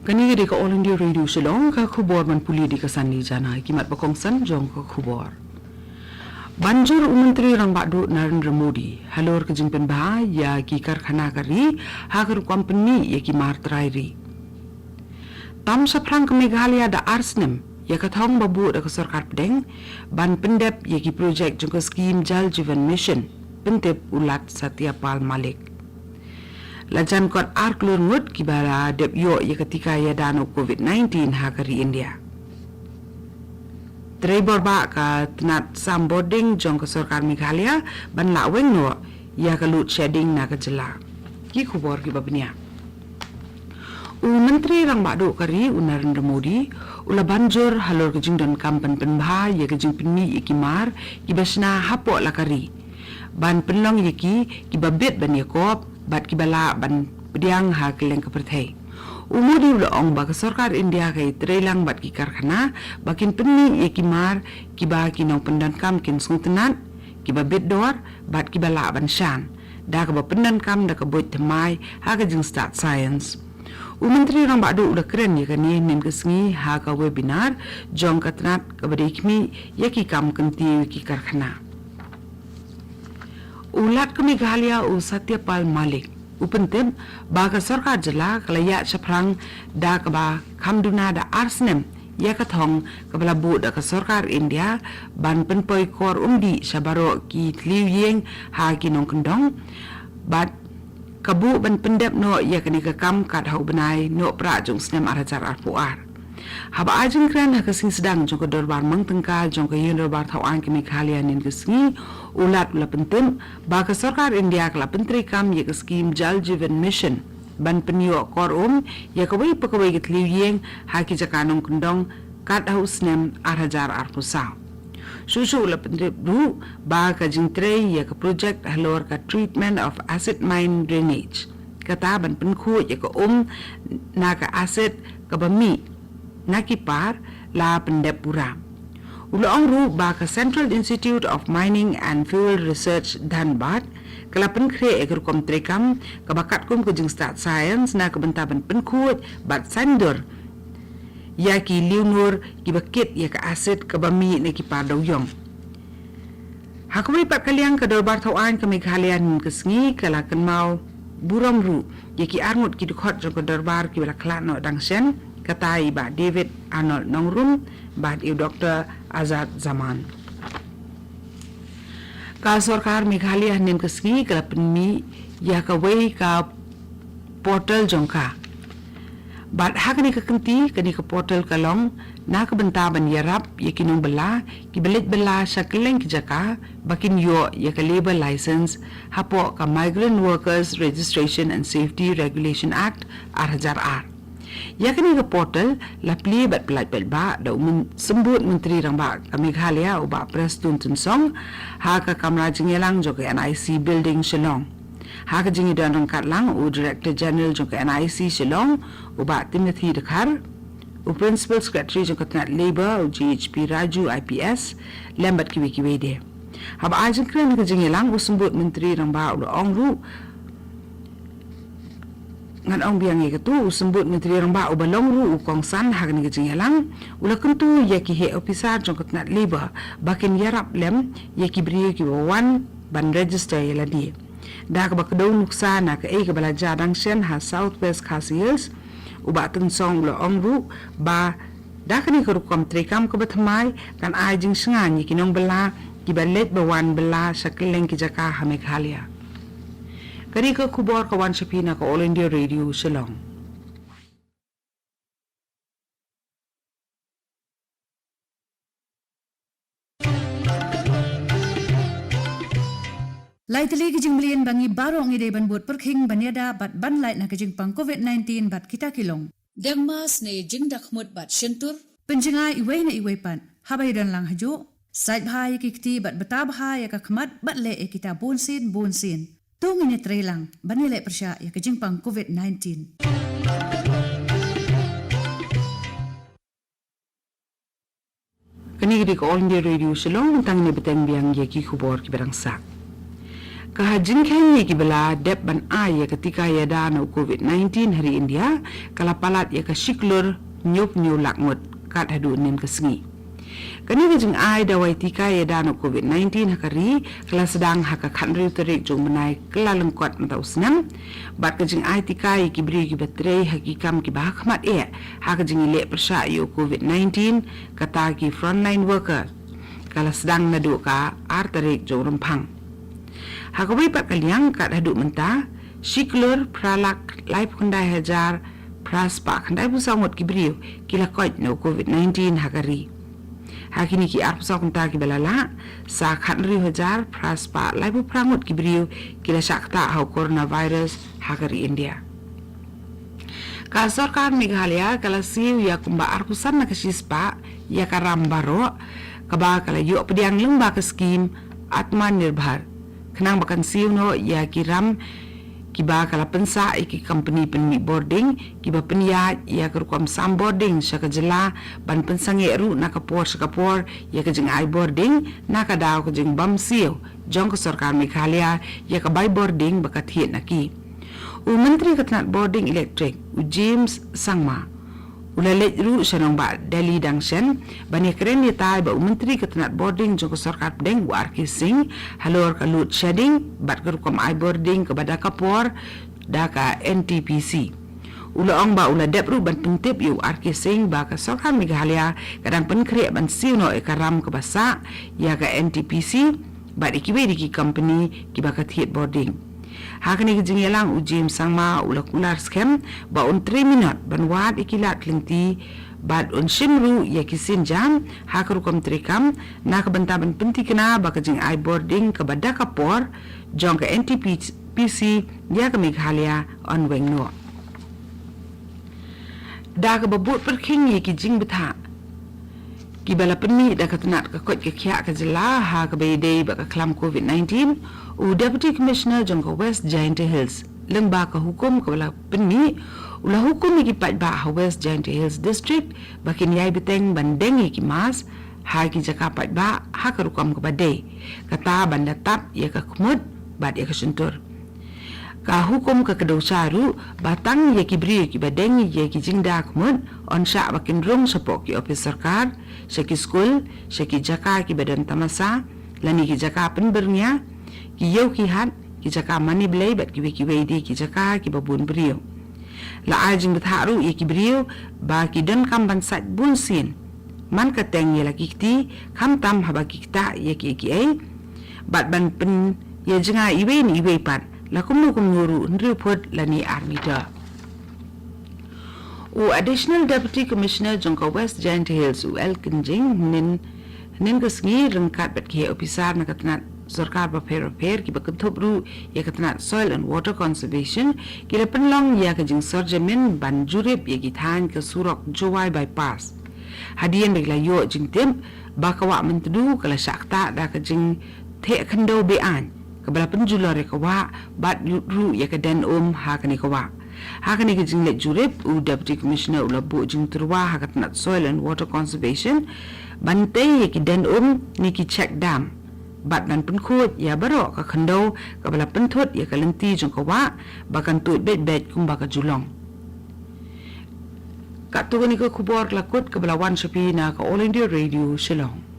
Kani di ka All India Radio Shillong ka khubor man puli di kasan ni jana kimat bakongsan jong ka khubor. Banjur Menteri Rang Badu Narendra Modi halor ke jingpen bah ya ki karkhana kari hagar company ya ki martrairi. Tam saprang ke Meghalaya da Arsnem ya kathong babu da sarkar pedeng ban pendep ya ki projek jong ka scheme Jal Jeevan Mission pentep ulat Satyapal Malik. Lajan kot arklur ngut kibara dep yo ya ketika ya dano COVID-19 hakari India. Trebor ba ka tenat samboding jong ke sarkar Meghalaya ban laweng no ya ka load shedding na ka jela. Ki khubor ki babnia. Menteri Rang Badu kari Narendra Modi ula banjur halor ke jingdon kampan penbha ya ke jing penmi ikimar kibasna hapo lakari. Ban penlong yaki kibabit ban yakop bat kibala ban pediang ha keleng keperthai. Umudi ulang ba sarkar India kai trelang bat ki karkhana bakin penni yakimar kiba kinong pendan kam kin sungtenat kiba bit dor bat kibala ban shan da ka pendan kam da ka boit thamai ha ka jing start science. Menteri Rang Badu udah keren ya kan nin kesngi ha ka webinar jong katnat ka badikmi yaki kam kenti ki karkhana. Ulat ke Meghalaya Satyapal Malik upentem baga sarkar jela kalaya saprang da kaba kamduna da Arsnem ya kathong kabala bu da ka sarkar India ban penpoi kor umdi sabaro ki tliwing ha kinong kendong bat kabu ban pendep no ya kani ka kam kat hau benai no pra jong snem arajar arpuar. Haba ajeng kran ha kasing sedang jong ka dorbar mang tengka jong ka yin dorbar thawan ke Meghalaya nin kesngi ulat ula pentim baka sarkar India kala pentri kam ye ke scheme Jal Jeevan Mission ban penyo kor ya kawai pakawai ke tliwing ha ki jakanong kendong kat hau snem arajar arpusa. Susu ula pentri du baka jingtre ya ke project halor ka treatment of acid mine drainage kata ban penku ya ke na ka acid ka bami nakipar la pendepura. Ulang ru baka Central Institute of Mining and Fuel Research Dhanbad kala penkre eger kom trekam kabakat kum ke jing start science na kebentaban penkut bat sandur ya ki liunur ki bakit ya ka asid ke bami ne ki pardawyong. Hakwi pat kaliang ke dorbar thawan ke Meghalaya nin kesngi kala kenmau buram ru ya ki arngut ki dukhot jong ke dorbar ki bala klat no dangsen katai ba David Arnold Nongrum ba Dr. Azad Zaman. Ka sarkar Meghalaya nim kesngi kala penmi ya ka wei ka portal jongka. Bat hakani ka kenti kani ka portal kalong na ka bentaban yarap ya kinong bela ki belit bela sa keleng ki jaka bakin yo ya ka labor license hapo ka Migrant Workers Registration and Safety Regulation Act RHR. Yakni ke portal la pli bat pelat ba da sembut Menteri Rang Ba ka Meghalaya uba Preston Tunsong ha ka kamra jingelang jo ke NIC building Shillong ha ka jingi dan rangkat lang u Director General jo ke NIC Shillong uba Timothy Dekhar u Principal Secretary jo ke Tenat Labor u GHP Raju IPS lembat kiwi de hab ajeng kren ka jingelang u sembut Menteri Rang Ba u ong ru ngan ong biang ye ketu sembut Menteri Rang Ba ubalong ru ukong san hag ni jingelang ula kentu ye ki he officer jong ketnat labor bakin yarap lem ye ki bri ki wan ban register ye ladi da ka bakdo nuksa na ka e ka bala jadang sen ha Southwest Khasiels uba tun song lo ong ru ba da ka ni ka rukom trekam ka batmai kan ai jing sngan ye kinong bala ki balet bawan bala sa keleng ki jaka ha Meghalaya. Kari ka kubor kawan Shapina ka All India Radio Shillong. Laitali kijing melian bangi barong ide ban buat perking banyada bat ban lait na kijing pang COVID-19 bat kita kilong. Dengmas ne jing dakmut bat shentur. Penjengai iway na iway pan habay dan lang hajo. Sait bahaya kikti bat betabahaya kakmat bat le kita bonsin. Tungin ni trelang banilai persya ya kejimpang COVID-19. Kani di ko All India Radio Shillong tang ni beteng biang ye ki khubor ki berang sak. Kahajin khenyi ki bala dep ban ya ketika ya dana COVID-19 hari India kala palat ya ka shiklur nyop nyu lakmut kat hadu nen kesengi. Kani kejeng ai dawai tika ya dana COVID-19 hakari kala sedang haka khanri terik jong menai kala lengkot mata usnam bat kejeng ai tika ki bri ki batrei hakikam ki bahakmat haka jeng ile persya yo COVID-19 kata ki frontline worker kala sedang nadu ka ar terik jong rempang. Hakawi pat kaliang kat haduk mentah shiklur pralak live kundai hajar praspa kandai pusangot kibriu kila koit no COVID-19 hakari. Hakini ki ar pusang kunta ki balala sa khanri hajar praspa live prangot kibriu kila sakta hau coronavirus hakari India. Ka sarkar Meghalaya kala siu ya kumba ar pusan na kasispa ya karam baro kaba kala yu pediang lengba ke skim Atmanirbhar. Kenang bakan siu no ya kiram kiba kala pensa iki company penmi boarding kiba penya ya kerukom sam boarding syaka jela ban pensange ru nakapor syakapor ya kejeng ai boarding nakadaw kejeng bam siu jong ke sarkar Meghalaya ya ka bai boarding bakat hit naki u menteri ketenat boarding electric u James Sangma ulalej ru syanong ba Delhi Dangshen bani keren ni tai ba menteri ketenat boarding jong sarkar pedeng wa RK Singh halor ka load shedding bat kerukom ai boarding ke bada kapor da ka NTPC ulaong ba ula dep ru ban pentip yu RK Singh ba ka sarkar Meghalaya kadang penkre ban siu no ekaram ke basa ya ka NTPC bat ikiwe di company ki ba ka hit boarding. Hakani kejeng yalang ujim sangma ula kular scam ba on 3 minit ban wad ikilat lingti bad on shimru ya kisin jam hakarukom trikam na kabantaban penti kena ba kejeng ai boarding ke bada kapor jong ke NTPC ya ke Meghalaya on wengno da ke babut perking ya kejeng betha kibala penni da katenat ke kot ke kya ke jela ha ke bede ba ke klam COVID-19 u Deputy Commissioner jongko West Giant Hills lengba ka hukum ka bala penni ula hukum ki pat ba West Giant Hills District bakin yai beteng bandeng ki mas ha ki jaka pat ba ha ka rukam ka bade kata banda tap ya ka kumud bad ya ka suntur ka hukum ka kedosaru batang ya ki bri ki badeng ya ki jingda kumud on sha bakin rung sapok ki office sarkar syaki school syaki jaka ki badan tamasa lani ki jaka penbernya ki yau ki hat ki jaka mani blay bat ki di ki jaka ki babun brio la ajing betharu ye ki brio ba ki dan kam ban sat bun sin man ka teng ye la ki ti kam tam haba ki ta ye ki ai bat ban pen ye jinga iwe ni iwe pat la kum nuru report lani armita u additional deputy commissioner jongka West Giant Hills u Elkinjing nin kesngi rengkat bat ki officer na katnat sarkar ba repair ki bakentop ru ya katnat soil and water conservation ki la penlong ya ka jing sarjamin ban jurip ya ki than ke surok jowai bypass hadian begla yo jing tem ba ka wa mentu kala sakta da ka jing the khando be an ka bala penjulor ka wa bat ru ya ka den ha ka ni ka wa ha ka ni ka jing le jurip u deputy commissioner ula bo jing turwa ha katnat soil and water conservation bante ya ki den ni ki check dam bat ban penkhut ya baro ka khando ka bala penthut ya kalenti jong ka wa bakan tu bet kum ba ka julong ka tu ni ko khubor lakut ka bala wan shapi na ka All India Radio Shillong.